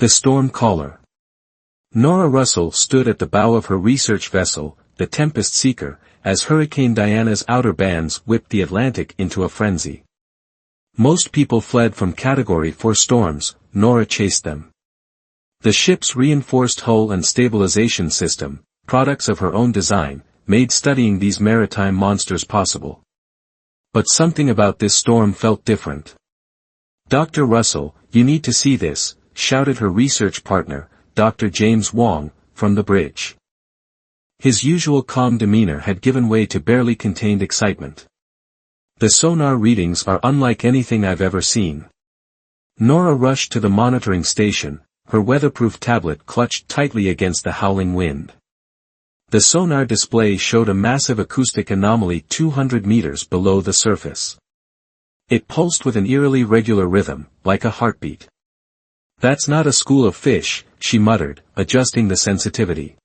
The Storm Caller. Nora Russell stood at the bow of her research vessel, the Tempest Seeker, as Hurricane Diana's outer bands whipped the Atlantic into a frenzy. Most people fled from Category 4 storms. Nora chased them. The ship's reinforced hull and stabilization system, products of her own design, made studying these maritime monsters possible. But something about this storm felt different. "Dr. Russell, you need to see this," shouted her research partner, Dr. James Wong, from the bridge. His usual calm demeanor had given way to barely contained excitement. "The sonar readings are unlike anything I've ever seen." Nora rushed to the monitoring station, her weatherproof tablet clutched tightly against the howling wind. The sonar display showed a massive acoustic anomaly 200 meters below the surface. It pulsed with an eerily regular rhythm, like a heartbeat. "That's not a school of fish," she muttered, adjusting the sensitivity.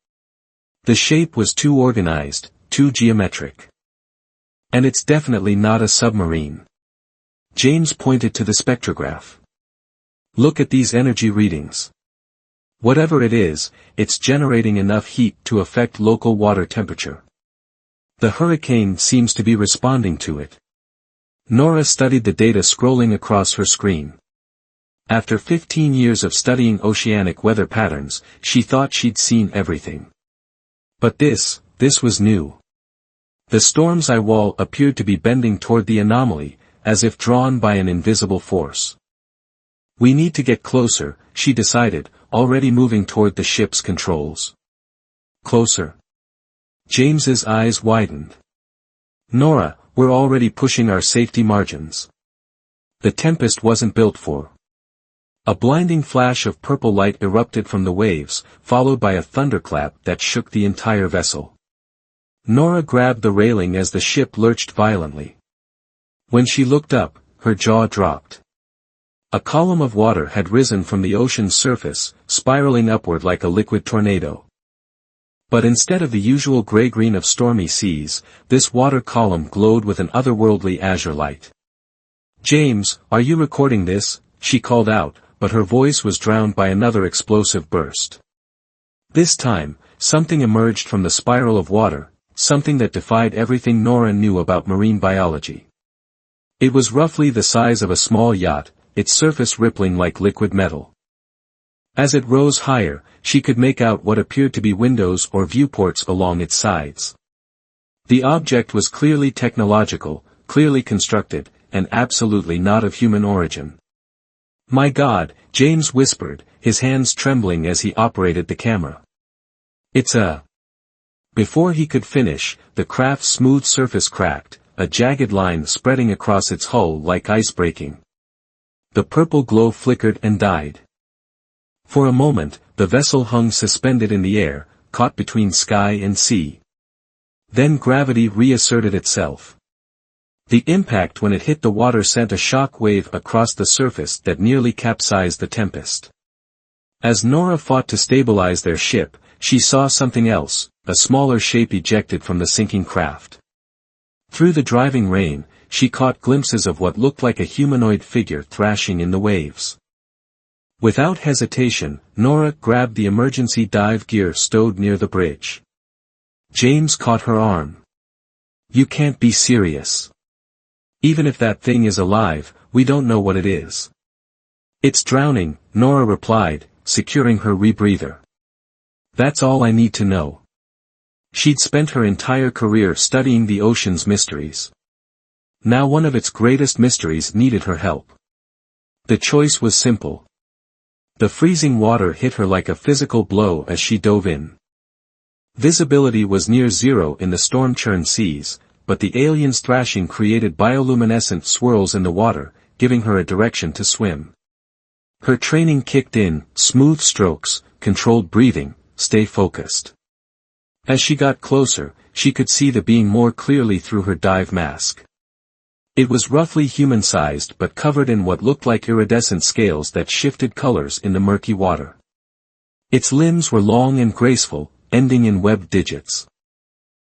The shape was too organized, too geometric. "And it's definitely not a submarine." James pointed to the spectrograph. "Look at these energy readings. Whatever it is, it's generating enough heat to affect local water temperature. The hurricane seems to be responding to it." Nora studied the data scrolling across her screen. After 15 years of studying oceanic weather patterns, she thought she'd seen everything. But this was new. The storm's eye wall appeared to be bending toward the anomaly, as if drawn by an invisible force. "We need to get closer," she decided, already moving toward the ship's controls. "Closer?" James's eyes widened. "Nora, we're already pushing our safety margins. The Tempest wasn't built for." A blinding flash of purple light erupted from the waves, followed by a thunderclap that shook the entire vessel. Nora grabbed the railing as the ship lurched violently. When she looked up, her jaw dropped. A column of water had risen from the ocean's surface, spiraling upward like a liquid tornado. But instead of the usual gray-green of stormy seas, this water column glowed with an otherworldly azure light. "James, are you recording this?" she called out, but her voice was drowned by another explosive burst. This time, something emerged from the spiral of water, something that defied everything Nora knew about marine biology. It was roughly the size of a small yacht, its surface rippling like liquid metal. As it rose higher, she could make out what appeared to be windows or viewports along its sides. The object was clearly technological, clearly constructed, and absolutely not of human origin. "My God," James whispered, his hands trembling as he operated the camera. "It's a..." Before he could finish, the craft's smooth surface cracked, a jagged line spreading across its hull like ice breaking. The purple glow flickered and died. For a moment, the vessel hung suspended in the air, caught between sky and sea. Then gravity reasserted itself. The impact when it hit the water sent a shock wave across the surface that nearly capsized the Tempest. As Nora fought to stabilize their ship, she saw something else, a smaller shape ejected from the sinking craft. Through the driving rain, she caught glimpses of what looked like a humanoid figure thrashing in the waves. Without hesitation, Nora grabbed the emergency dive gear stowed near the bridge. James caught her arm. "You can't be serious. Even if that thing is alive, we don't know what it is." "It's drowning," Nora replied, securing her rebreather. "That's all I need to know." She'd spent her entire career studying the ocean's mysteries. Now one of its greatest mysteries needed her help. The choice was simple. The freezing water hit her like a physical blow as she dove in. Visibility was near zero in the storm-churned seas, but the alien's thrashing created bioluminescent swirls in the water, giving her a direction to swim. Her training kicked in, smooth strokes, controlled breathing, stay focused. As she got closer, she could see the being more clearly through her dive mask. It was roughly human-sized but covered in what looked like iridescent scales that shifted colors in the murky water. Its limbs were long and graceful, ending in webbed digits.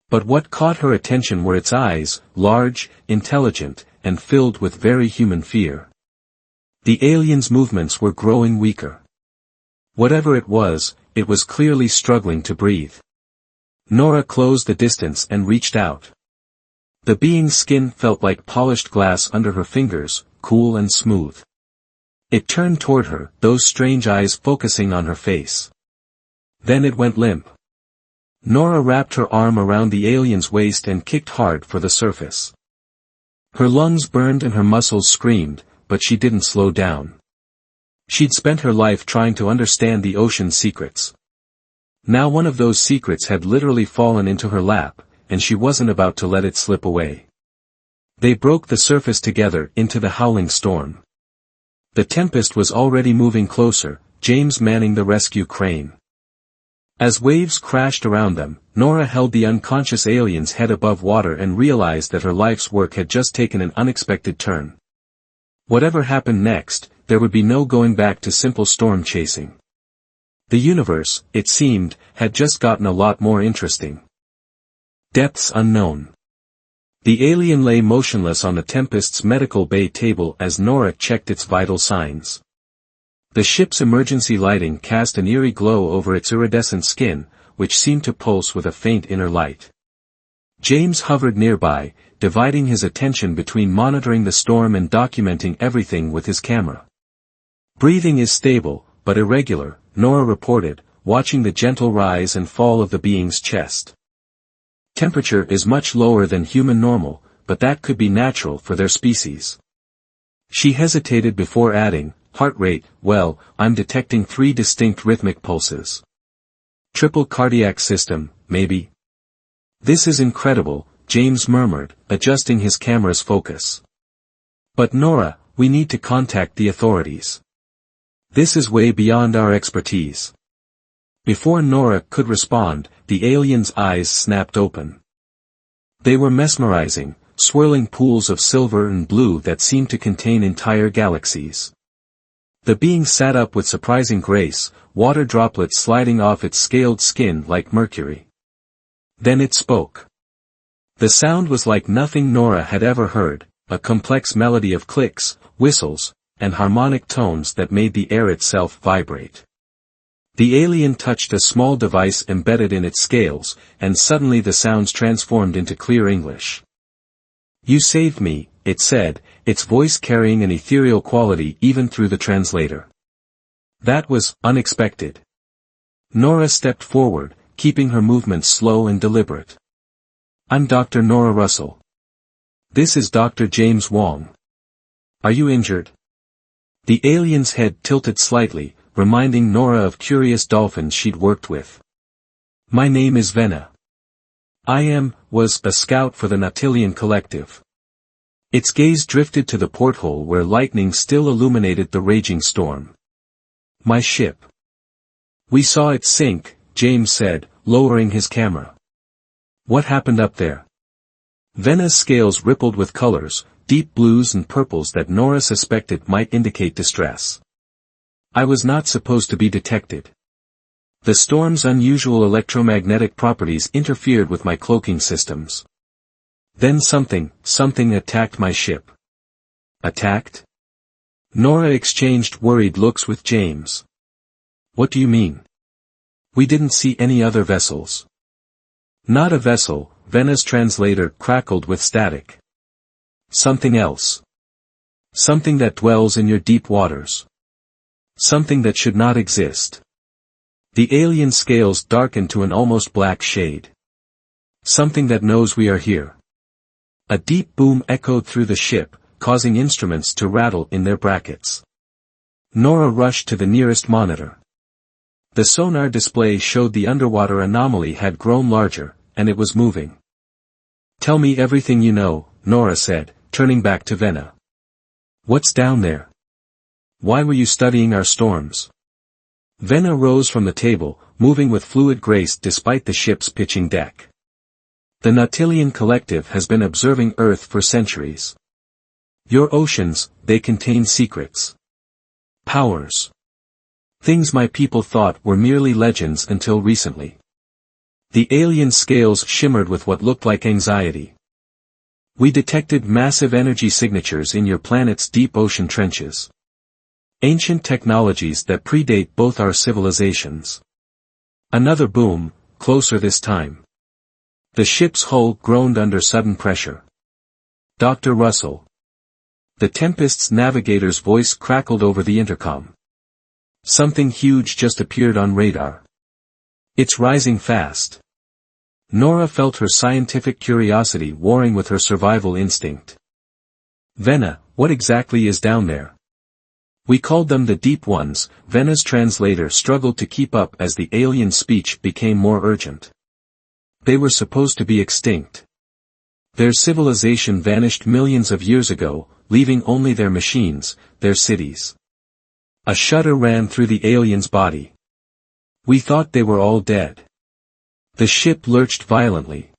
But what caught her attention were its eyes, large, intelligent, and filled with very human fear. The alien's movements were growing weaker. Whatever it was clearly struggling to breathe. Nora closed the distance and reached out. The being's skin felt like polished glass under her fingers, cool and smooth. It turned toward her, those strange eyes focusing on her face. Then it went limp. Nora wrapped her arm around the alien's waist and kicked hard for the surface. Her lungs burned and her muscles screamed, but she didn't slow down. She'd spent her life trying to understand the ocean's secrets. Now one of those secrets had literally fallen into her lap, and she wasn't about to let it slip away. They broke the surface together into the howling storm. The tempest was already moving closer, James manning the rescue crane. As waves crashed around them, Nora held the unconscious alien's head above water and realized that her life's work had just taken an unexpected turn. Whatever happened next, there would be no going back to simple storm chasing. The universe, it seemed, had just gotten a lot more interesting. Depths unknown. The alien lay motionless on the Tempest's medical bay table as Nora checked its vital signs. The ship's emergency lighting cast an eerie glow over its iridescent skin, which seemed to pulse with a faint inner light. James hovered nearby, dividing his attention between monitoring the storm and documenting everything with his camera. Breathing is stable, but irregular, Nora reported, watching the gentle rise and fall of the being's chest. Temperature is much lower than human normal, but that could be natural for their species. She hesitated before adding, heart rate, well, I'm detecting 3 distinct rhythmic pulses. Triple cardiac system, maybe? This is incredible, James murmured, adjusting his camera's focus. But Nora, we need to contact the authorities. This is way beyond our expertise. Before Nora could respond, the alien's eyes snapped open. They were mesmerizing, swirling pools of silver and blue that seemed to contain entire galaxies. The being sat up with surprising grace, water droplets sliding off its scaled skin like mercury. Then it spoke. The sound was like nothing Nora had ever heard, a complex melody of clicks, whistles, and harmonic tones that made the air itself vibrate. The alien touched a small device embedded in its scales, and suddenly the sounds transformed into clear English. You saved me, it said, its voice carrying an ethereal quality even through the translator. That was unexpected. Nora stepped forward, keeping her movements slow and deliberate. I'm Dr. Nora Russell. This is Dr. James Wong. Are you injured? The alien's head tilted slightly, reminding Nora of curious dolphins she'd worked with. My name is Venna. I was a scout for the Nautilian Collective. Its gaze drifted to the porthole where lightning still illuminated the raging storm. My ship. We saw it sink, James said, lowering his camera. What happened up there? Venna's scales rippled with colors, deep blues and purples that Nora suspected might indicate distress. I was not supposed to be detected. The storm's unusual electromagnetic properties interfered with my cloaking systems. Then something attacked my ship. Attacked? Nora exchanged worried looks with James. What do you mean? We didn't see any other vessels. Not a vessel, Venna's translator crackled with static. Something else. Something that dwells in your deep waters. Something that should not exist. The alien scales darkened to an almost black shade. Something that knows we are here. A deep boom echoed through the ship, causing instruments to rattle in their brackets. Nora rushed to the nearest monitor. The sonar display showed the underwater anomaly had grown larger, and it was moving. Tell me everything you know, Nora said, turning back to Venna. What's down there? Why were you studying our storms? Venna rose from the table, moving with fluid grace despite the ship's pitching deck. The Nautilian Collective has been observing Earth for centuries. Your oceans, they contain secrets. Powers. Things my people thought were merely legends until recently. The alien scales shimmered with what looked like anxiety. We detected massive energy signatures in your planet's deep ocean trenches. Ancient technologies that predate both our civilizations. Another boom, closer this time. The ship's hull groaned under sudden pressure. Dr. Russell. The Tempest's navigator's voice crackled over the intercom. Something huge just appeared on radar. It's rising fast. Nora felt her scientific curiosity warring with her survival instinct. Venna, what exactly is down there? We called them the Deep Ones. Venna's translator struggled to keep up as the alien speech became more urgent. They were supposed to be extinct. Their civilization vanished millions of years ago, leaving only their machines, their cities. A shudder ran through the alien's body. We thought they were all dead. The ship lurched violently.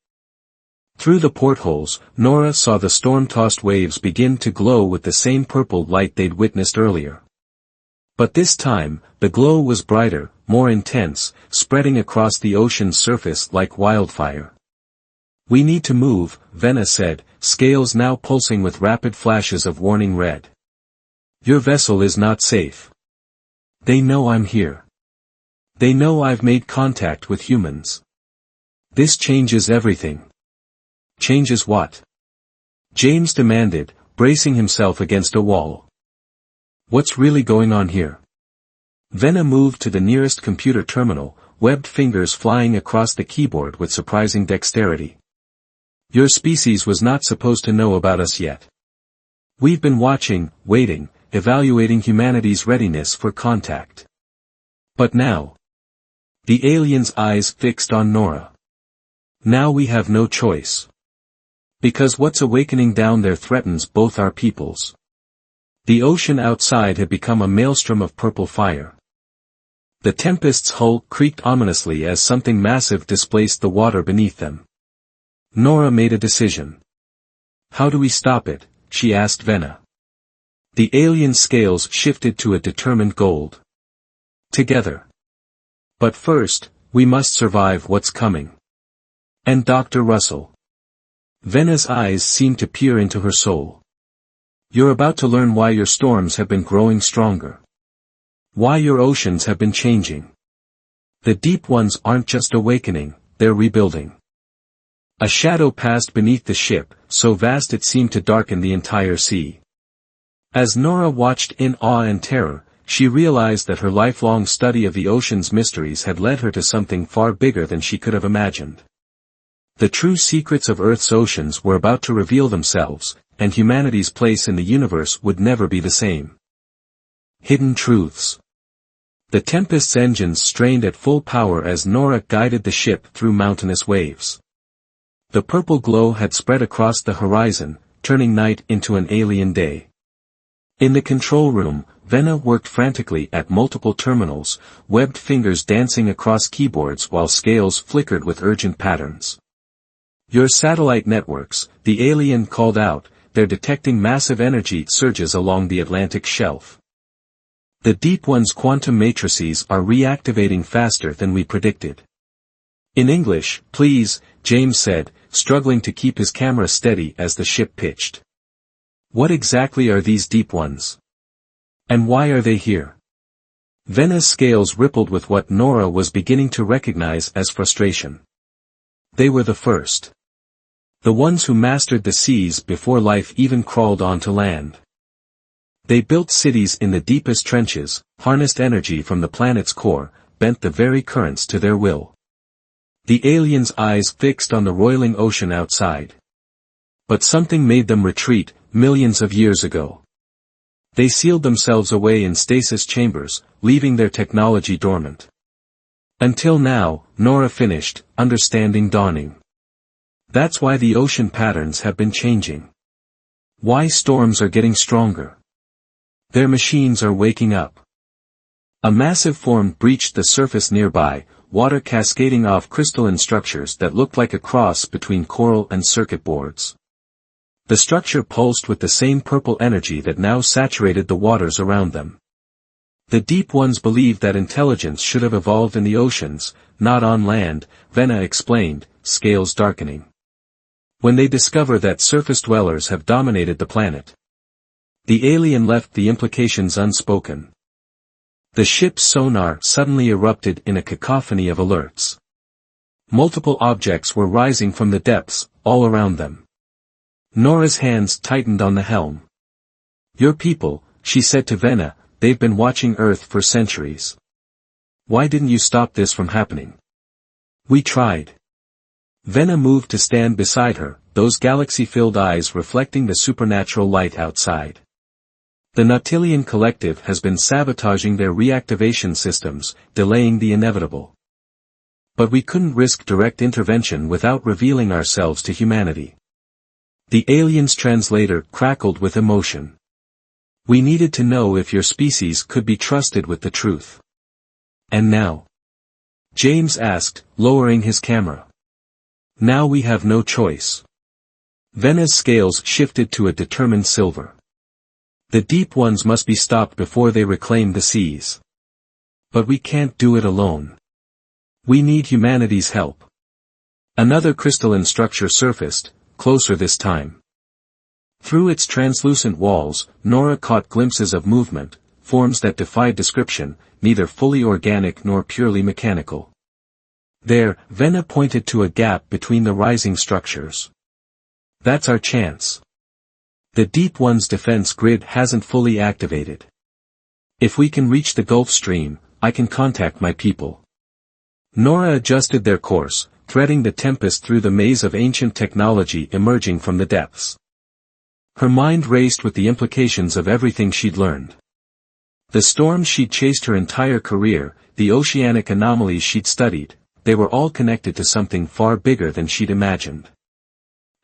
Through the portholes, Nora saw the storm-tossed waves begin to glow with the same purple light they'd witnessed earlier. But this time, the glow was brighter, more intense, spreading across the ocean's surface like wildfire. We need to move, Venna said, scales now pulsing with rapid flashes of warning red. Your vessel is not safe. They know I'm here. They know I've made contact with humans. This changes everything. Changes what? James demanded, bracing himself against a wall. What's really going on here? Venna moved to the nearest computer terminal, webbed fingers flying across the keyboard with surprising dexterity. Your species was not supposed to know about us yet. We've been watching, waiting, evaluating humanity's readiness for contact. But now. The alien's eyes fixed on Nora. Now we have no choice. Because what's awakening down there threatens both our peoples. The ocean outside had become a maelstrom of purple fire. The Tempest's hull creaked ominously as something massive displaced the water beneath them. Nora made a decision. How do we stop it? She asked Venna. The alien's scales shifted to a determined gold. Together. But first, we must survive what's coming. And Dr. Russell. Venna's eyes seemed to peer into her soul. You're about to learn why your storms have been growing stronger. Why your oceans have been changing. The Deep Ones aren't just awakening, they're rebuilding. A shadow passed beneath the ship, so vast it seemed to darken the entire sea. As Nora watched in awe and terror, she realized that her lifelong study of the ocean's mysteries had led her to something far bigger than she could have imagined. The true secrets of Earth's oceans were about to reveal themselves, and humanity's place in the universe would never be the same. Hidden truths. The Tempest's engines strained at full power as Nora guided the ship through mountainous waves. The purple glow had spread across the horizon, turning night into an alien day. In the control room, Venna worked frantically at multiple terminals, webbed fingers dancing across keyboards while scales flickered with urgent patterns. Your satellite networks, the alien called out, they're detecting massive energy surges along the Atlantic shelf. The Deep One's quantum matrices are reactivating faster than we predicted. In English, please, James said, struggling to keep his camera steady as the ship pitched. What exactly are these Deep Ones? And why are they here? Venna's scales rippled with what Nora was beginning to recognize as frustration. They were the first. The ones who mastered the seas before life even crawled onto land. They built cities in the deepest trenches, harnessed energy from the planet's core, bent the very currents to their will. The aliens' eyes fixed on the roiling ocean outside. But something made them retreat, millions of years ago. They sealed themselves away in stasis chambers, leaving their technology dormant. Until now, Nora finished, understanding dawning. That's why the ocean patterns have been changing. Why storms are getting stronger. Their machines are waking up. A massive form breached the surface nearby, water cascading off crystalline structures that looked like a cross between coral and circuit boards. The structure pulsed with the same purple energy that now saturated the waters around them. The Deep Ones believed that intelligence should have evolved in the oceans, not on land, Venna explained, scales darkening. When they discover that surface dwellers have dominated the planet. The alien left the implications unspoken. The ship's sonar suddenly erupted in a cacophony of alerts. Multiple objects were rising from the depths, all around them. Nora's hands tightened on the helm. "Your people," she said to Venna, "they've been watching Earth for centuries. Why didn't you stop this from happening?" "We tried." Venna moved to stand beside her, those galaxy-filled eyes reflecting the supernatural light outside. "The Nautilian Collective has been sabotaging their reactivation systems, delaying the inevitable. But we couldn't risk direct intervention without revealing ourselves to humanity." The alien's translator crackled with emotion. "We needed to know if your species could be trusted with the truth." "And now?" James asked, lowering his camera. "Now we have no choice." Venna's scales shifted to a determined silver. "The deep ones must be stopped before they reclaim the seas. But we can't do it alone. We need humanity's help." Another crystalline structure surfaced, closer this time. Through its translucent walls, Nora caught glimpses of movement, forms that defied description, neither fully organic nor purely mechanical. There, Venna pointed to a gap between the rising structures. "That's our chance. The Deep One's defense grid hasn't fully activated. If we can reach the Gulf Stream, I can contact my people." Nora adjusted their course, threading the tempest through the maze of ancient technology emerging from the depths. Her mind raced with the implications of everything she'd learned. The storms she'd chased her entire career, the oceanic anomalies she'd studied, they were all connected to something far bigger than she'd imagined.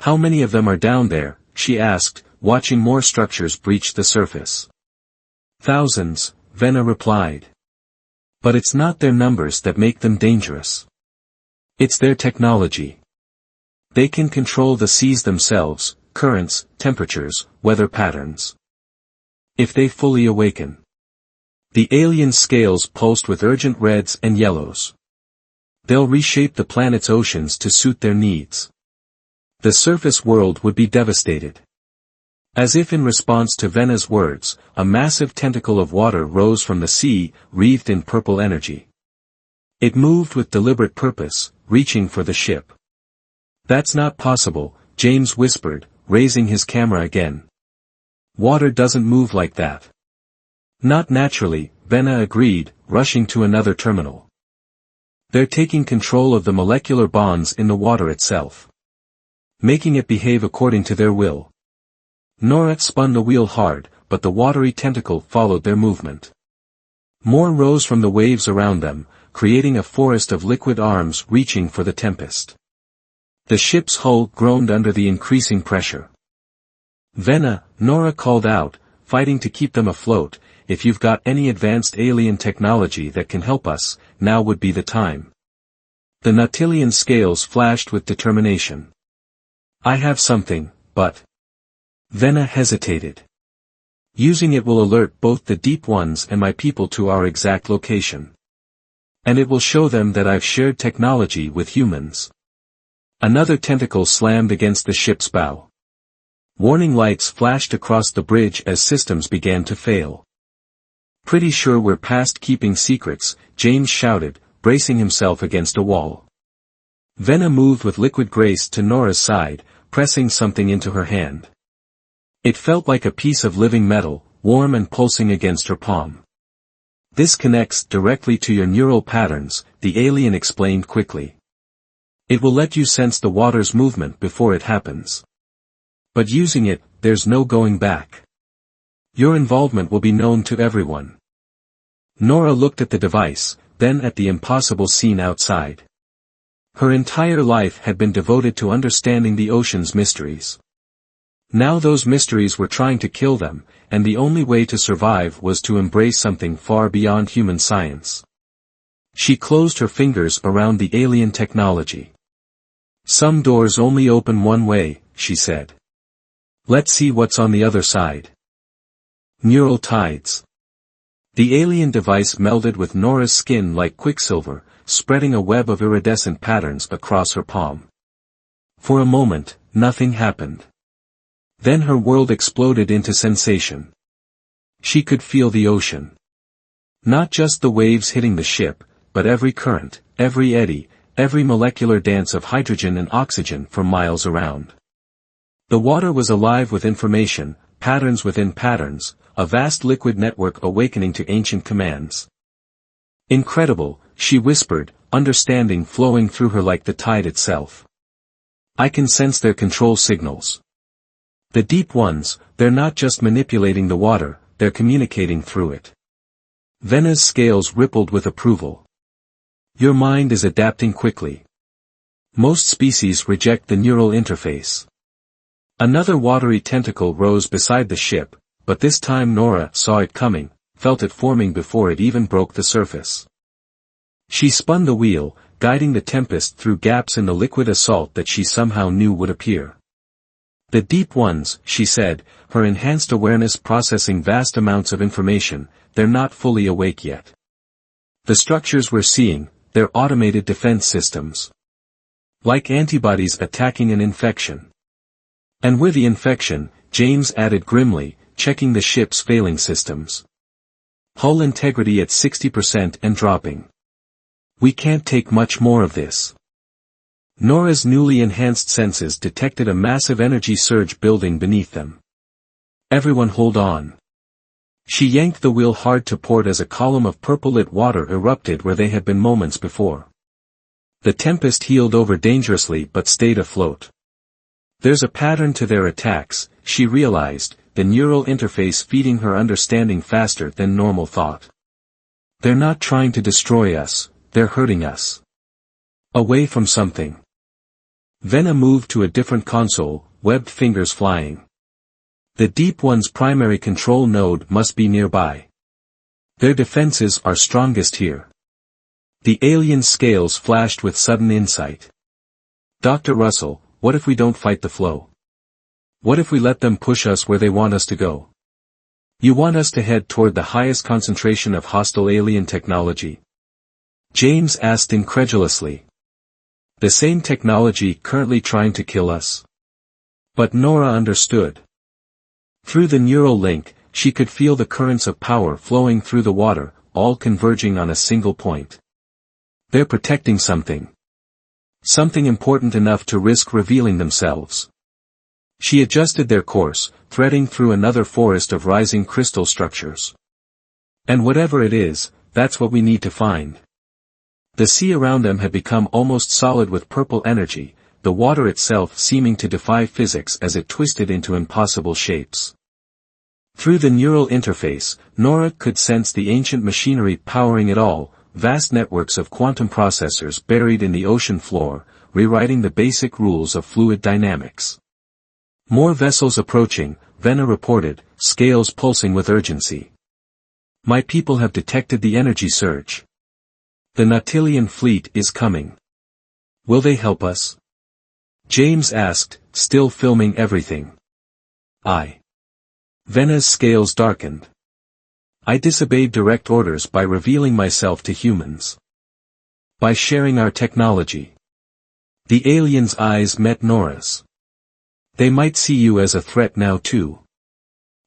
"How many of them are down there?" she asked, watching more structures breach the surface. "Thousands," Venna replied. "But it's not their numbers that make them dangerous. It's their technology. They can control the seas themselves, currents, temperatures, weather patterns. If they fully awaken." The alien scales pulsed with urgent reds and yellows. "They'll reshape the planet's oceans to suit their needs. The surface world would be devastated." As if in response to Venna's words, a massive tentacle of water rose from the sea, wreathed in purple energy. It moved with deliberate purpose, reaching for the ship. "That's not possible," James whispered, raising his camera again. "Water doesn't move like that." "Not naturally," Venna agreed, rushing to another terminal. "They're taking control of the molecular bonds in the water itself. Making it behave according to their will." Nora spun the wheel hard, but the watery tentacle followed their movement. More rose from the waves around them, creating a forest of liquid arms reaching for the tempest. The ship's hull groaned under the increasing pressure. "Venna," Nora called out, fighting to keep them afloat, "if you've got any advanced alien technology that can help us, now would be the time." The Nautilian scales flashed with determination. "I have something, but..." Venna hesitated. "Using it will alert both the Deep Ones and my people to our exact location. And it will show them that I've shared technology with humans." Another tentacle slammed against the ship's bow. Warning lights flashed across the bridge as systems began to fail. "Pretty sure we're past keeping secrets," James shouted, bracing himself against a wall. Venna moved with liquid grace to Nora's side, pressing something into her hand. It felt like a piece of living metal, warm and pulsing against her palm. "This connects directly to your neural patterns," the alien explained quickly. "It will let you sense the water's movement before it happens. But using it, there's no going back. Your involvement will be known to everyone." Nora looked at the device, then at the impossible scene outside. Her entire life had been devoted to understanding the ocean's mysteries. Now those mysteries were trying to kill them, and the only way to survive was to embrace something far beyond human science. She closed her fingers around the alien technology. "Some doors only open one way," she said. "Let's see what's on the other side." Neural tides. The alien device melded with Nora's skin like quicksilver, spreading a web of iridescent patterns across her palm. For a moment, nothing happened. Then her world exploded into sensation. She could feel the ocean. Not just the waves hitting the ship, but every current, every eddy, every molecular dance of hydrogen and oxygen for miles around. The water was alive with information, patterns within patterns, a vast liquid network awakening to ancient commands. Incredible, she whispered, understanding flowing through her like the tide itself. I can sense their control signals. The deep ones, they're not just manipulating the water, they're communicating through it. Vena's scales rippled with approval. Your mind is adapting quickly. Most species reject the neural interface. Another watery tentacle rose beside the ship, but this time Nora saw it coming, felt it forming before it even broke the surface. She spun the wheel, guiding the Tempest through gaps in the liquid assault that she somehow knew would appear. The deep ones, she said, her enhanced awareness processing vast amounts of information, they're not fully awake yet. The structures we're seeing, they're automated defense systems. Like antibodies attacking an infection. And we're the infection, James added grimly, checking the ship's failing systems. Hull integrity at 60% and dropping. We can't take much more of this. Nora's newly enhanced senses detected a massive energy surge building beneath them. Everyone hold on. She yanked the wheel hard to port as a column of purple-lit water erupted where they had been moments before. The Tempest heeled over dangerously but stayed afloat. There's a pattern to their attacks, she realized, the neural interface feeding her understanding faster than normal thought. They're not trying to destroy us, they're hurting us. Away from something. Vena moved to a different console, webbed fingers flying. The Deep One's primary control node must be nearby. Their defenses are strongest here. The alien's scales flashed with sudden insight. Dr. Russell, what if we don't fight the flow? What if we let them push us where they want us to go? You want us to head toward the highest concentration of hostile alien technology? James asked incredulously. The same technology currently trying to kill us? But Nora understood. Through the neural link, she could feel the currents of power flowing through the water, all converging on a single point. They're protecting something. Something important enough to risk revealing themselves. She adjusted their course, threading through another forest of rising crystal structures. And whatever it is, that's what we need to find. The sea around them had become almost solid with purple energy, the water itself seeming to defy physics as it twisted into impossible shapes. Through the neural interface, Nora could sense the ancient machinery powering it all, vast networks of quantum processors buried in the ocean floor, rewriting the basic rules of fluid dynamics. More vessels approaching, Vena reported, scales pulsing with urgency. My people have detected the energy surge. The Nautilian fleet is coming. Will they help us? James asked, still filming everything. Vena's scales darkened. I disobeyed direct orders by revealing myself to humans. By sharing our technology. The alien's eyes met Nora's. They might see you as a threat now too.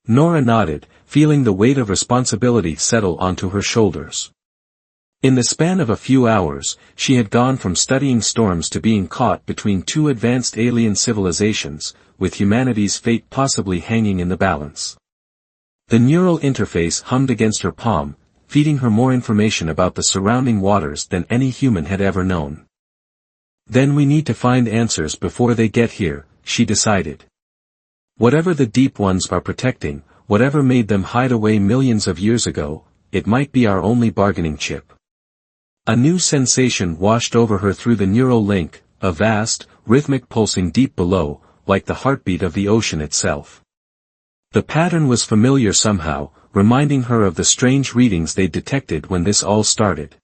Nora nodded, feeling the weight of responsibility settle onto her shoulders. In the span of a few hours, she had gone from studying storms to being caught between two advanced alien civilizations, with humanity's fate possibly hanging in the balance. The neural interface hummed against her palm, feeding her more information about the surrounding waters than any human had ever known. Then we need to find answers before they get here, she decided. Whatever the Deep Ones are protecting, whatever made them hide away millions of years ago, it might be our only bargaining chip. A new sensation washed over her through the neural link, a vast, rhythmic pulsing deep below, like the heartbeat of the ocean itself. The pattern was familiar somehow, reminding her of the strange readings they'd detected when this all started.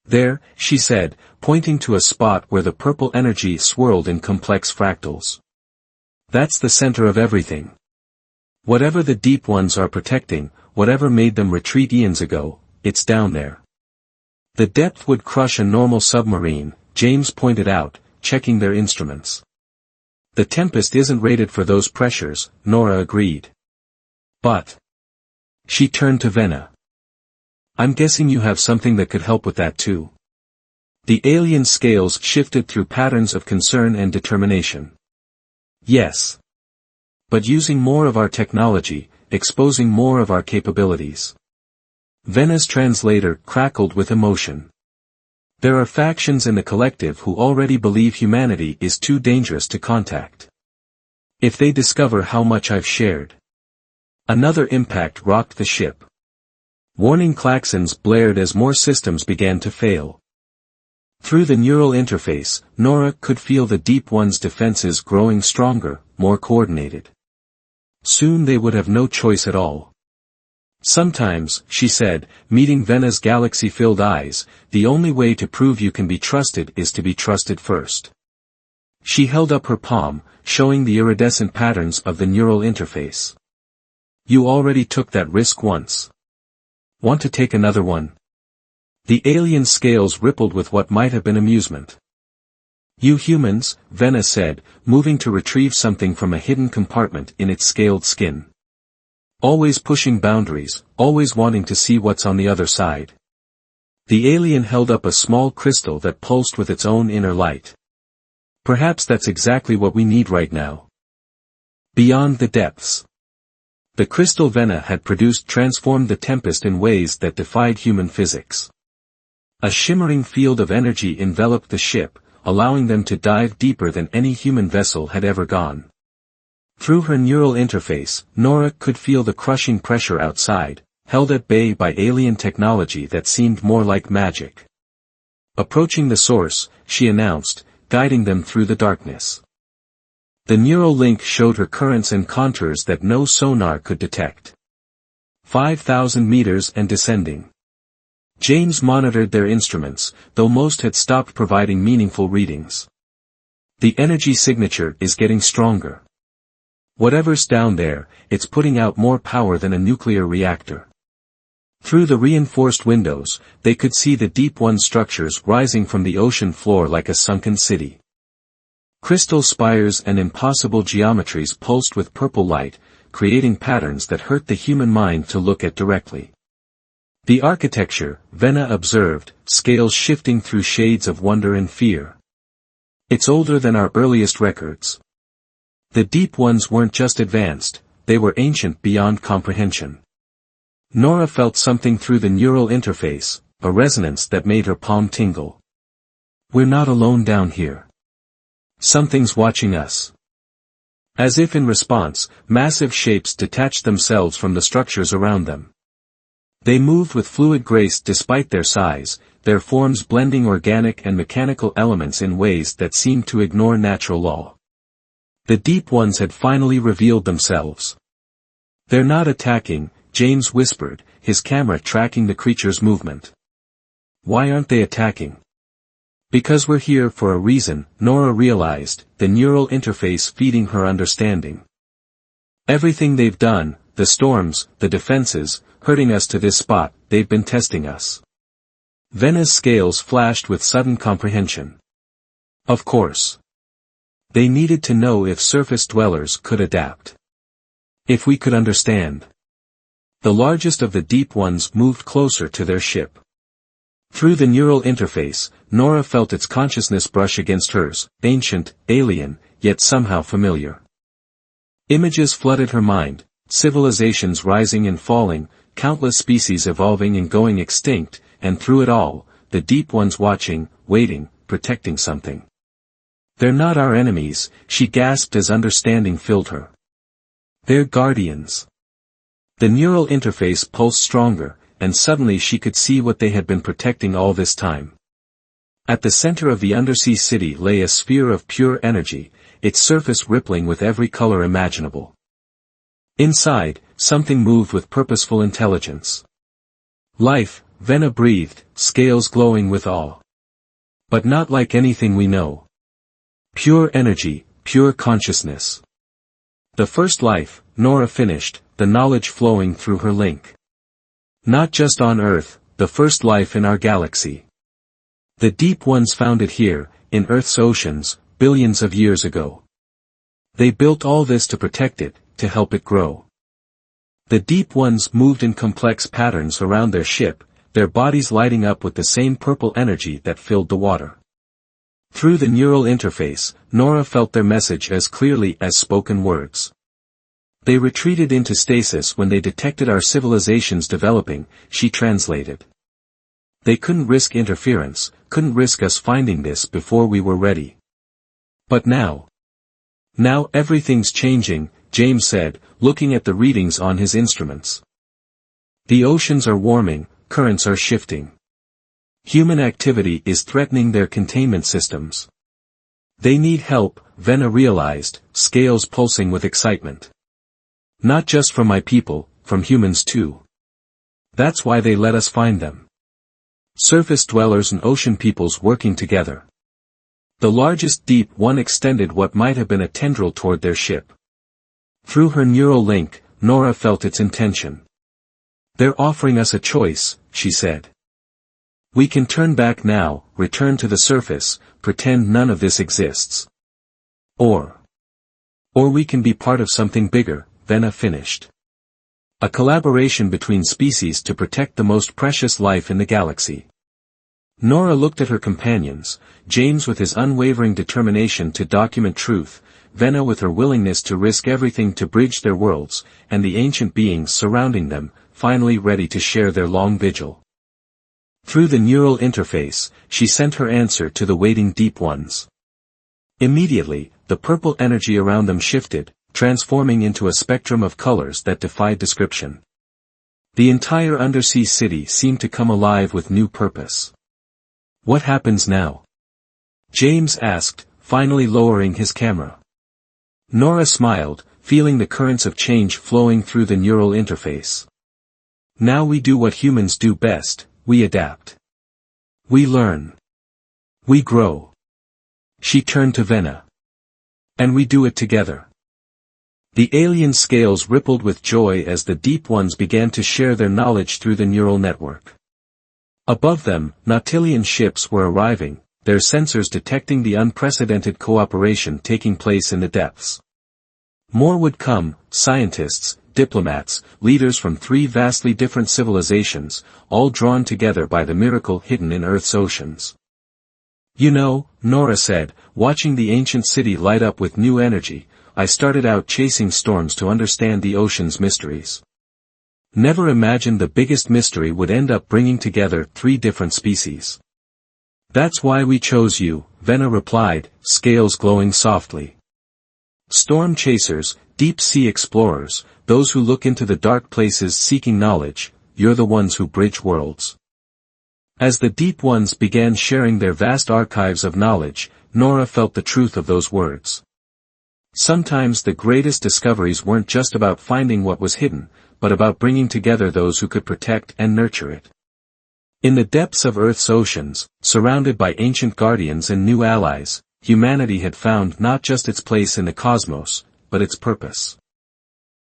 There, she said, pointing to a spot where the purple energy swirled in complex fractals. That's the center of everything. Whatever the Deep Ones are protecting, whatever made them retreat eons ago, it's down there. The depth would crush a normal submarine, James pointed out, checking their instruments. The Tempest isn't rated for those pressures, Nora agreed. But She turned to Venna. I'm guessing you have something that could help with that too. The alien's scales shifted through patterns of concern and determination. Yes. But using more of our technology, exposing more of our capabilities. Venna's translator crackled with emotion. There are factions in the collective who already believe humanity is too dangerous to contact. If they discover how much I've shared. Another impact rocked the ship. Warning klaxons blared as more systems began to fail. Through the neural interface, Nora could feel the Deep One's defenses growing stronger, more coordinated. Soon they would have no choice at all. Sometimes, she said, meeting Venna's galaxy-filled eyes, the only way to prove you can be trusted is to be trusted first. She held up her palm, showing the iridescent patterns of the neural interface. You already took that risk once. Want to take another one? The alien scales rippled with what might have been amusement. You humans, Venna said, moving to retrieve something from a hidden compartment in its scaled skin. Always pushing boundaries, always wanting to see what's on the other side. The alien held up a small crystal that pulsed with its own inner light. Perhaps that's exactly what we need right now. Beyond the depths. The crystal Venna had produced transformed the Tempest in ways that defied human physics. A shimmering field of energy enveloped the ship, allowing them to dive deeper than any human vessel had ever gone. Through her neural interface, Nora could feel the crushing pressure outside, held at bay by alien technology that seemed more like magic. Approaching the source, she announced, guiding them through the darkness. The neural link showed her currents and contours that no sonar could detect. 5,000 meters and descending. James monitored their instruments, though most had stopped providing meaningful readings. The energy signature is getting stronger. Whatever's down there, it's putting out more power than a nuclear reactor. Through the reinforced windows, they could see the Deep One structures rising from the ocean floor like a sunken city. Crystal spires and impossible geometries pulsed with purple light, creating patterns that hurt the human mind to look at directly. The architecture, Venna observed, scales shifting through shades of wonder and fear. It's older than our earliest records. The Deep Ones weren't just advanced, they were ancient beyond comprehension. Nora felt something through the neural interface, a resonance that made her palm tingle. We're not alone down here. Something's watching us. As if in response, massive shapes detached themselves from the structures around them. They moved with fluid grace despite their size, their forms blending organic and mechanical elements in ways that seemed to ignore natural law. The Deep Ones had finally revealed themselves. They're not attacking, James whispered, his camera tracking the creature's movement. Why aren't they attacking? Because we're here for a reason, Nora realized, the neural interface feeding her understanding. Everything they've done, the storms, the defenses, hurting us to this spot, they've been testing us. Venna's scales flashed with sudden comprehension. Of course. They needed to know if surface dwellers could adapt. If we could understand. The largest of the Deep Ones moved closer to their ship. Through the neural interface, Nora felt its consciousness brush against hers, ancient, alien, yet somehow familiar. Images flooded her mind, civilizations rising and falling, countless species evolving and going extinct, and through it all, the Deep Ones watching, waiting, protecting something. They're not our enemies, she gasped as understanding filled her. They're guardians. The neural interface pulsed stronger, and suddenly she could see what they had been protecting all this time. At the center of the undersea city lay a sphere of pure energy, its surface rippling with every color imaginable. Inside, something moved with purposeful intelligence. Life, Venna breathed, scales glowing with awe. But not like anything we know. Pure energy, pure consciousness. The first life, Nora finished, the knowledge flowing through her link. Not just on Earth, the first life in our galaxy. The Deep Ones found it here, in Earth's oceans, billions of years ago. They built all this to protect it, to help it grow. The deep ones moved in complex patterns around their ship, their bodies lighting up with the same purple energy that filled the water. Through the neural interface, Nora felt their message as clearly as spoken words. They retreated into stasis when they detected our civilizations developing, she translated. They couldn't risk interference, couldn't risk us finding this before we were ready. But now. Now everything's changing, James said, looking at the readings on his instruments. The oceans are warming, currents are shifting. Human activity is threatening their containment systems. They need help, Venna realized, scales pulsing with excitement. Not just from my people, from humans too. That's why they let us find them. Surface dwellers and ocean peoples working together. The largest deep one extended what might have been a tendril toward their ship. Through her neural link, Nora felt its intention. They're offering us a choice, she said. We can turn back now, return to the surface, pretend none of this exists. Or we can be part of something bigger, Venna finished. A collaboration between species to protect the most precious life in the galaxy. Nora looked at her companions, James with his unwavering determination to document truth, Venna with her willingness to risk everything to bridge their worlds, and the ancient beings surrounding them, finally ready to share their long vigil. Through the neural interface, she sent her answer to the waiting deep ones. Immediately, the purple energy around them shifted, transforming into a spectrum of colors that defied description. The entire undersea city seemed to come alive with new purpose. What happens now? James asked, finally lowering his camera. Nora smiled, feeling the currents of change flowing through the neural interface. Now we do what humans do best, we adapt. We learn. We grow. She turned to Venna. And we do it together. The alien scales rippled with joy as the deep ones began to share their knowledge through the neural network. Above them, Nautilian ships were arriving, their sensors detecting the unprecedented cooperation taking place in the depths. More would come, scientists, diplomats, leaders from 3 vastly different civilizations, all drawn together by the miracle hidden in Earth's oceans. You know, Nora said, watching the ancient city light up with new energy, I started out chasing storms to understand the ocean's mysteries. Never imagined the biggest mystery would end up bringing together 3 different species. That's why we chose you, Venna replied, scales glowing softly. Storm chasers, deep-sea explorers, those who look into the dark places seeking knowledge, you're the ones who bridge worlds. As the deep ones began sharing their vast archives of knowledge, Nora felt the truth of those words. Sometimes the greatest discoveries weren't just about finding what was hidden, but about bringing together those who could protect and nurture it. In the depths of Earth's oceans, surrounded by ancient guardians and new allies, humanity had found not just its place in the cosmos, but its purpose.